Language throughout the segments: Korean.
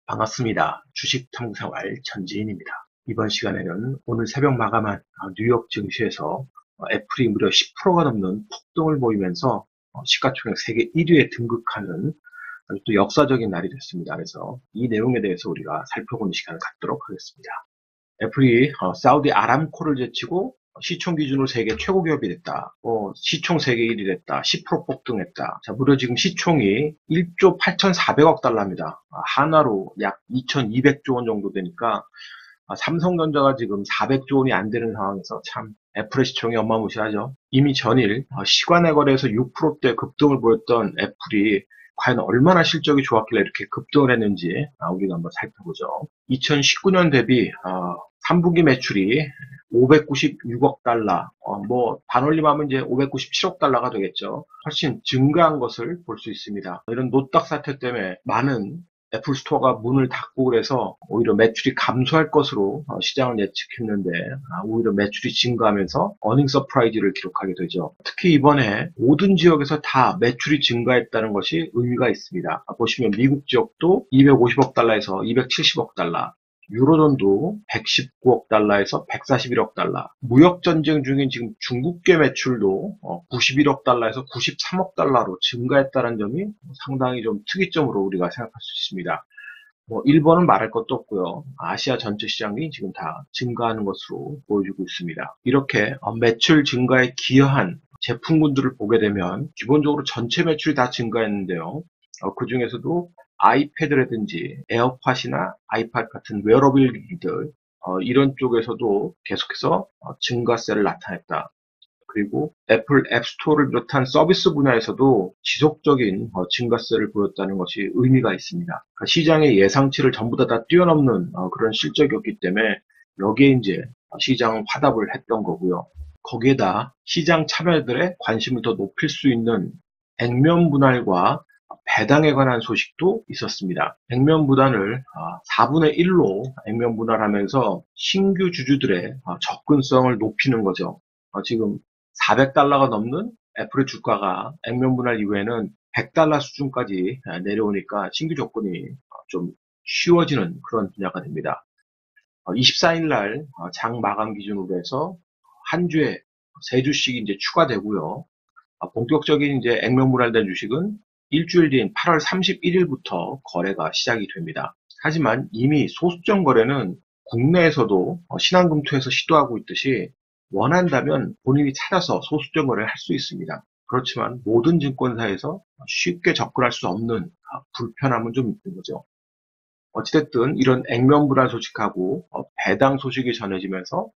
반갑습니다. 주식탐구생활 전지인입니다. 이번 시간에는 오늘 새벽 마감한 뉴욕 증시에서 애플이 무려 10%가 넘는 폭등을 보이면서 시가총액 세계 1위에 등극하는 아주 또 역사적인 날이 됐습니다. 그래서 이 내용에 대해서 우리가 살펴보는 시간을 갖도록 하겠습니다. 애플이 사우디 아람코를 제치고 시총 기준으로 세계 최고 기업이 됐다. 시총 세계 1위 됐다. 10% 폭등했다. 자, 무려 지금 시총이 1조 8,400억 달러입니다. 하나로 약 2,200조 원 정도 되니까 삼성전자가 지금 400조 원이 안 되는 상황에서 참 애플의 시총이 어마무시하죠. 이미 전일 시간에 거래에서 6%대 급등을 보였던 애플이 과연 얼마나 실적이 좋았길래 이렇게 급등을 했는지 우리가 한번 살펴보죠. 2019년 대비 3분기 매출이 596억 달러, 반올림하면 이제 597억 달러가 되겠죠. 훨씬 증가한 것을 볼 수 있습니다. 이런 노딱 사태 때문에 많은 애플 스토어가 문을 닫고 그래서 오히려 매출이 감소할 것으로 시장을 예측했는데 오히려 매출이 증가하면서 어닝 서프라이즈를 기록하게 되죠. 특히 이번에 모든 지역에서 다 매출이 증가했다는 것이 의미가 있습니다. 보시면 미국 지역도 250억 달러에서 270억 달러, 유로존도 119억 달러에서 141억 달러, 무역전쟁 중인 지금 중국계 매출도 91억 달러에서 93억 달러로 증가했다는 점이 상당히 좀 특이점으로 우리가 생각할 수 있습니다. 일본은 말할 것도 없고요. 아시아 전체 시장이 지금 다 증가하는 것으로 보여주고 있습니다. 이렇게 매출 증가에 기여한 제품군들을 보게 되면 기본적으로 전체 매출이 다 증가했는데요. 그 중에서도 아이패드라든지 에어팟이나 아이팟 같은 웨어러블 기기들 이런 쪽에서도 계속해서 증가세를 나타냈다. 그리고 애플 앱스토어를 비롯한 서비스 분야에서도 지속적인 증가세를 보였다는 것이 의미가 있습니다. 그러니까 시장의 예상치를 전부 다 뛰어넘는 그런 실적이었기 때문에 여기에 이제 시장은 화답을 했던 거고요. 거기에다 시장 참여자들의 관심을 더 높일 수 있는 액면 분할과 배당에 관한 소식도 있었습니다. 액면 분할을 4분의 1로 액면 분할하면서 신규 주주들의 접근성을 높이는 거죠. 지금 400달러가 넘는 애플의 주가가 액면 분할 이후에는 100달러 수준까지 내려오니까 신규 조건이 좀 쉬워지는 그런 분야가 됩니다. 24일 날 장 마감 기준으로 해서 한 주에 3주씩 이제 추가되고요. 본격적인 이제 액면 분할된 주식은 일주일 뒤인 8월 31일부터 거래가 시작이 됩니다. 하지만 이미 소수점 거래는 국내에서도 신한금투에서 시도하고 있듯이 원한다면 본인이 찾아서 소수점 거래를 할 수 있습니다. 그렇지만 모든 증권사에서 쉽게 접근할 수 없는 불편함은 좀 있는 거죠. 어찌됐든 이런 액면 분할 소식하고 배당 소식이 전해지면서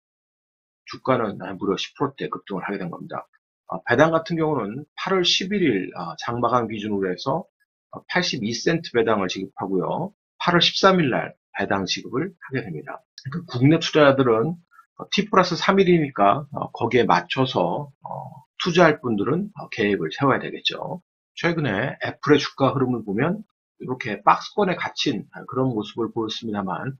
주가는 무려 10%대 급등을 하게 된 겁니다. 배당 같은 경우는 8월 11일 장마감 기준으로 해서 82센트 배당을 지급하고요. 8월 13일 날 배당 지급을 하게 됩니다. 그러니까 국내 투자자들은 T 플러스 3일이니까 거기에 맞춰서 투자할 분들은 계획을 세워야 되겠죠. 최근에 애플의 주가 흐름을 보면 이렇게 박스권에 갇힌 그런 모습을 보였습니다만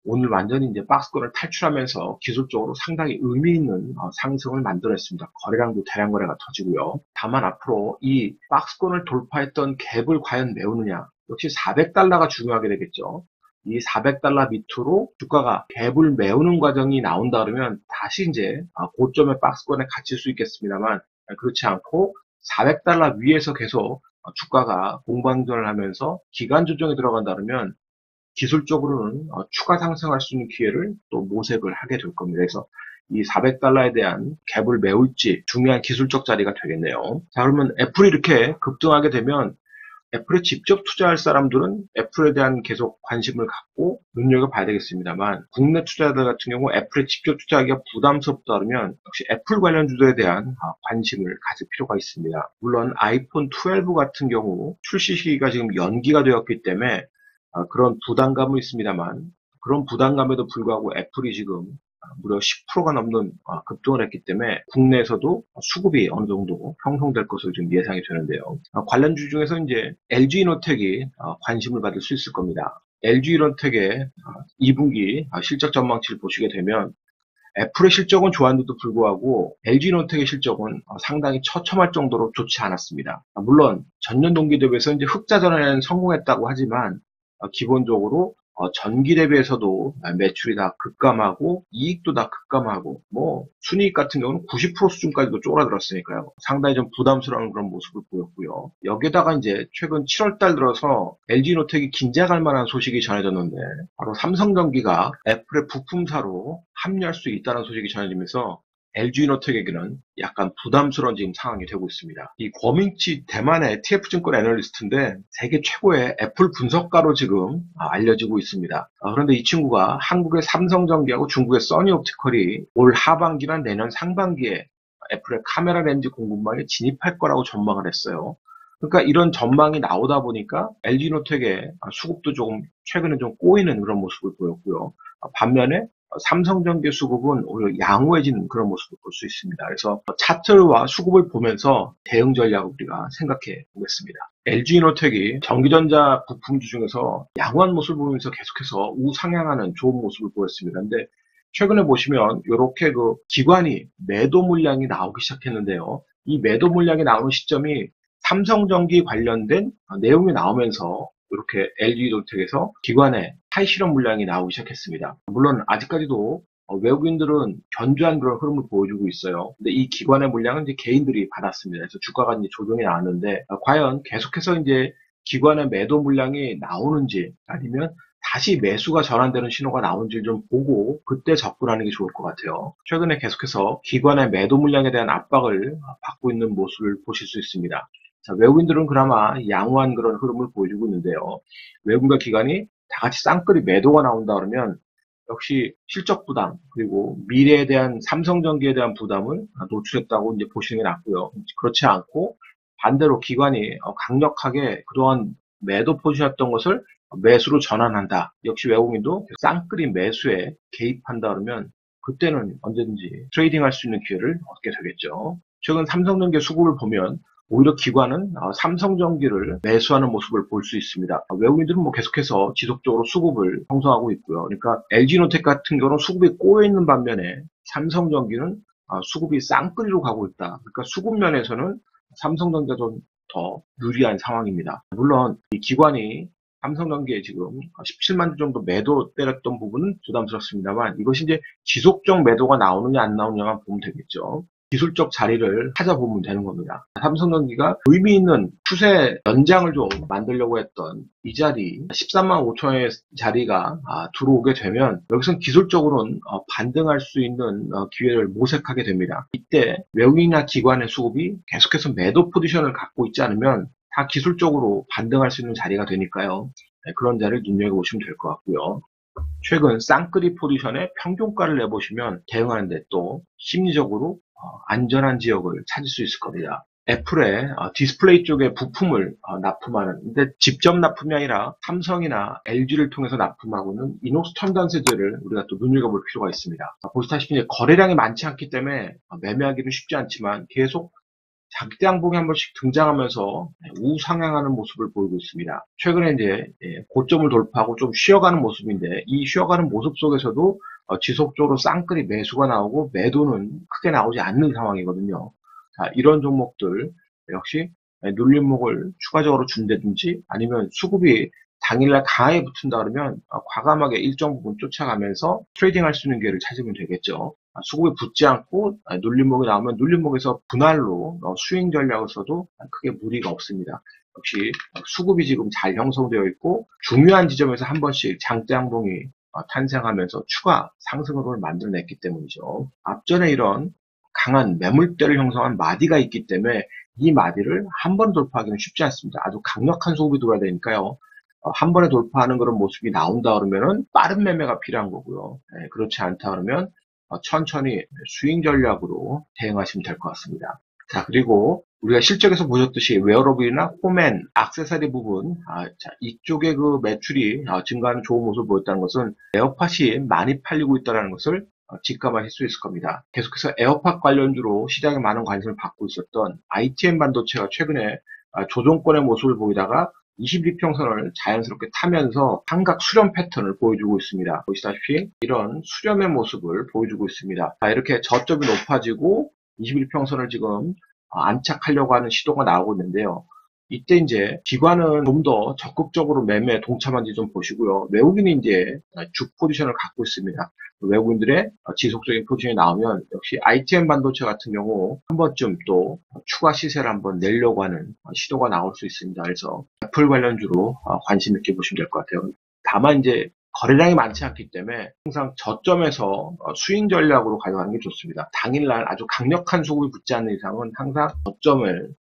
오늘 완전히 이제 박스권을 탈출하면서 기술적으로 상당히 의미 있는 상승을 만들어냈습니다. 거래량도 대량 거래가 터지고요. 다만 앞으로 이 박스권을 돌파했던 갭을 과연 메우느냐, 역시 400달러가 중요하게 되겠죠. 이 400달러 밑으로 주가가 갭을 메우는 과정이 나온다 그러면 다시 이제 고점의 박스권에 갇힐 수 있겠습니다만 그렇지 않고 400달러 위에서 계속 주가가 공방전을 하면서 기간 조정에 들어간다 그러면 기술적으로는 추가 상승할 수 있는 기회를 또 모색을 하게 될 겁니다. 그래서 이 400달러에 대한 갭을 메울지 중요한 기술적 자리가 되겠네요. 자, 그러면 애플이 이렇게 급등하게 되면 애플에 직접 투자할 사람들은 애플에 대한 계속 관심을 갖고 눈여겨봐야 되겠습니다만 국내 투자자들 같은 경우 애플에 직접 투자하기가 부담스럽다 그러면 역시 애플 관련주들에 대한 관심을 가질 필요가 있습니다. 물론 아이폰 12 같은 경우 출시 시기가 지금 연기가 되었기 때문에 그런 부담감은 있습니다만 그런 부담감에도 불구하고 애플이 지금 무려 10%가 넘는 급등을 했기 때문에 국내에서도 수급이 어느 정도 형성될 것으로 좀 예상이 되는데요. 관련주 중에서 이제 LG이노텍이 관심을 받을 수 있을 겁니다. LG이노텍의 2분기 실적 전망치를 보시게 되면 애플의 실적은 좋았는데도 불구하고 LG노텍의 실적은 상당히 처참할 정도로 좋지 않았습니다. 물론 전년 동기 대비해서 이제 흑자 전환에는 성공했다고 하지만 기본적으로 전기 대비해서도 매출이 다 급감하고 이익도 다 급감하고 뭐 순이익 같은 경우는 90% 수준까지도 쪼그라들었으니까요. 상당히 좀 부담스러운 그런 모습을 보였고요. 여기에다가 이제 최근 7월 달 들어서 LG노텍이 긴장할 만한 소식이 전해졌는데 바로 삼성전기가 애플의 부품사로 합류할 수 있다는 소식이 전해지면서 LG노텍에게는 약간 부담스러운 지금 상황이 되고 있습니다. 이 권민치 대만의 TF증권 애널리스트인데 세계 최고의 애플 분석가로 지금 알려지고 있습니다. 그런데 이 친구가 한국의 삼성전기하고 중국의 써니옵티컬이 올 하반기나 내년 상반기에 애플의 카메라 렌즈 공급망에 진입할 거라고 전망을 했어요. 그러니까 이런 전망이 나오다 보니까 LG노텍의 수급도 조금 최근에 좀 꼬이는 그런 모습을 보였고요. 반면에 삼성전기 수급은 오히려 양호해지는 그런 모습을 볼 수 있습니다. 그래서 차트와 수급을 보면서 대응 전략을 우리가 생각해 보겠습니다. LG노텍이 전기전자 부품주 중에서 양호한 모습을 보이면서 계속해서 우상향하는 좋은 모습을 보였습니다. 근데 최근에 보시면 이렇게 그 기관이 매도 물량이 나오기 시작했는데요. 이 매도 물량이 나오는 시점이 삼성전기 관련된 내용이 나오면서 이렇게 LG노텍에서 기관의 탈실험 물량이 나오기 시작했습니다. 물론 아직까지도 외국인들은 견조한 그런 흐름을 보여주고 있어요. 근데 이 기관의 물량은 이제 개인들이 받았습니다. 그래서 주가가 이제 조정이 나왔는데 과연 계속해서 이제 기관의 매도 물량이 나오는지 아니면 다시 매수가 전환되는 신호가 나오는지 좀 보고 그때 접근하는 게 좋을 것 같아요. 최근에 계속해서 기관의 매도 물량에 대한 압박을 받고 있는 모습을 보실 수 있습니다. 자, 외국인들은 그나마 양호한 그런 흐름을 보여주고 있는데요. 외국인과 기관이 다 같이 쌍끌이 매도가 나온다 그러면 역시 실적 부담 그리고 미래에 대한 삼성전기에 대한 부담을 노출했다고 이제 보시는 게 낫고요. 그렇지 않고 반대로 기관이 강력하게 그동안 매도 포지션했던 것을 매수로 전환한다. 역시 외국인도 쌍끌이 매수에 개입한다 그러면 그때는 언제든지 트레이딩할 수 있는 기회를 얻게 되겠죠. 최근 삼성전기 수급을 보면 오히려 기관은 삼성전기를 매수하는 모습을 볼 수 있습니다. 외국인들은 뭐 계속해서 지속적으로 수급을 형성하고 있고요. 그러니까 LG노텍 같은 경우는 수급이 꼬여있는 반면에 삼성전기는 수급이 쌍끌이로 가고 있다. 그러니까 수급 면에서는 삼성전기가 좀 더 유리한 상황입니다. 물론 이 기관이 삼성전기에 지금 17만 주 정도 매도 때렸던 부분은 부담스럽습니다만 이것이 이제 지속적 매도가 나오느냐 안 나오느냐만 보면 되겠죠. 기술적 자리를 찾아보면 되는 겁니다. 삼성전기가 의미 있는 추세 연장을 좀 만들려고 했던 이 자리 13만 5천원의 자리가 들어오게 되면 여기서는 기술적으로는 반등할 수 있는 기회를 모색하게 됩니다. 이때 외국인이나 기관의 수급이 계속해서 매도 포지션을 갖고 있지 않으면 다 기술적으로 반등할 수 있는 자리가 되니까요. 그런 자리를 눈여겨보시면 될 것 같고요. 최근 쌍끌이 포지션의 평균가를 내보시면 대응하는데 또 심리적으로 안전한 지역을 찾을 수 있을 겁니다. 애플의 디스플레이 쪽에 부품을 납품하는, 근데 직접 납품이 아니라 삼성이나 LG를 통해서 납품하고는 이녹스 첨단세제를 우리가 또 눈여겨볼 필요가 있습니다. 보시다시피 이제 거래량이 많지 않기 때문에 매매하기는 쉽지 않지만 계속 장대 양봉이 한 번씩 등장하면서 우상향하는 모습을 보이고 있습니다. 최근에 이제 고점을 돌파하고 좀 쉬어가는 모습인데 이 쉬어가는 모습 속에서도 지속적으로 쌍끌이 매수가 나오고 매도는 크게 나오지 않는 상황이거든요. 자, 이런 종목들 역시 눌림목을 추가적으로 준다든지 아니면 수급이 당일날 강하게 붙은다 그러면 과감하게 일정 부분 쫓아가면서 트레이딩할 수 있는 기회를 찾으면 되겠죠. 수급이 붙지 않고 눌림목이 나오면 눌림목에서 분할로 스윙 전략을 써도 크게 무리가 없습니다. 역시 수급이 지금 잘 형성되어 있고 중요한 지점에서 한 번씩 장대 양봉이 탄생하면서 추가 상승으로 만들어냈기 때문이죠. 앞전에 이런 강한 매물대를 형성한 마디가 있기 때문에 이 마디를 한 번 돌파하기는 쉽지 않습니다. 아주 강력한 수급이 들어야 되니까요. 한 번에 돌파하는 그런 모습이 나온다 그러면은 빠른 매매가 필요한 거고요. 그렇지 않다 그러면 천천히 스윙 전략으로 대응하시면 될 것 같습니다. 자, 그리고 우리가 실적에서 보셨듯이 웨어러블이나 홈앤, 액세서리 부분, 자, 이쪽에 그 매출이 증가하는 좋은 모습을 보였다는 것은 에어팟이 많이 팔리고 있다는 것을 직감하실 수 있을 겁니다. 계속해서 에어팟 관련주로 시장에 많은 관심을 받고 있었던 ITM 반도체가 최근에 조정권의 모습을 보이다가 21평선을 자연스럽게 타면서 삼각 수렴 패턴을 보여주고 있습니다. 보시다시피 이런 수렴의 모습을 보여주고 있습니다. 자, 이렇게 저점이 높아지고 21평선을 지금 안착하려고 하는 시도가 나오고 있는데요. 이때 이제 기관은 좀 더 적극적으로 매매에 동참한지 좀 보시고요. 외국인이 이제 주 포지션을 갖고 있습니다. 외국인들의 지속적인 포지션이 나오면 역시 ITM 반도체 같은 경우 한 번쯤 또 추가 시세를 한번 내려고 하는 시도가 나올 수 있습니다. 그래서 애플 관련주로 관심 있게 보시면 될 것 같아요. 다만 이제 거래량이 많지 않기 때문에 항상 저점에서 스윙 전략으로 가져가는 게 좋습니다. 당일날 아주 강력한 수급이 붙지 않는 이상은 항상 저점을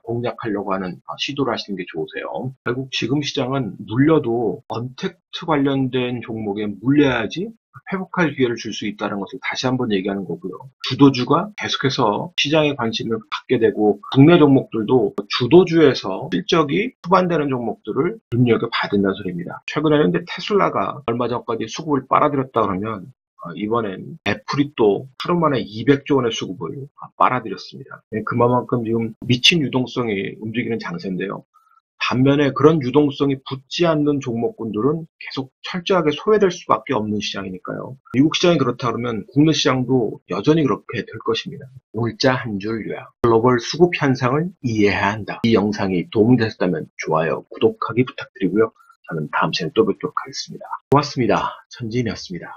공략하려고 하는 시도를 하시는 게 좋으세요. 결국 지금 시장은 물려도 언택트 관련된 종목에 물려야지 회복할 기회를 줄 수 있다는 것을 다시 한번 얘기하는 거고요. 주도주가 계속해서 시장에 관심을 갖게 되고 국내 종목들도 주도주에서 실적이 후반되는 종목들을 눈여겨봐야 된다는 소리입니다. 최근에는 이제 테슬라가 얼마 전까지 수급을 빨아들였다 그러면 이번엔 애플이 또 하루 만에 200조 원의 수급을 빨아들였습니다. 그만큼 지금 미친 유동성이 움직이는 장세인데요. 반면에 그런 유동성이 붙지 않는 종목군들은 계속 철저하게 소외될 수밖에 없는 시장이니까요. 미국 시장이 그렇다 그러면 국내 시장도 여전히 그렇게 될 것입니다. 오늘자 한 줄 요약. 글로벌 수급 현상을 이해해야 한다. 이 영상이 도움이 되셨다면 좋아요, 구독하기 부탁드리고요. 저는 다음 시간에 또 뵙도록 하겠습니다. 고맙습니다. 천지인이었습니다.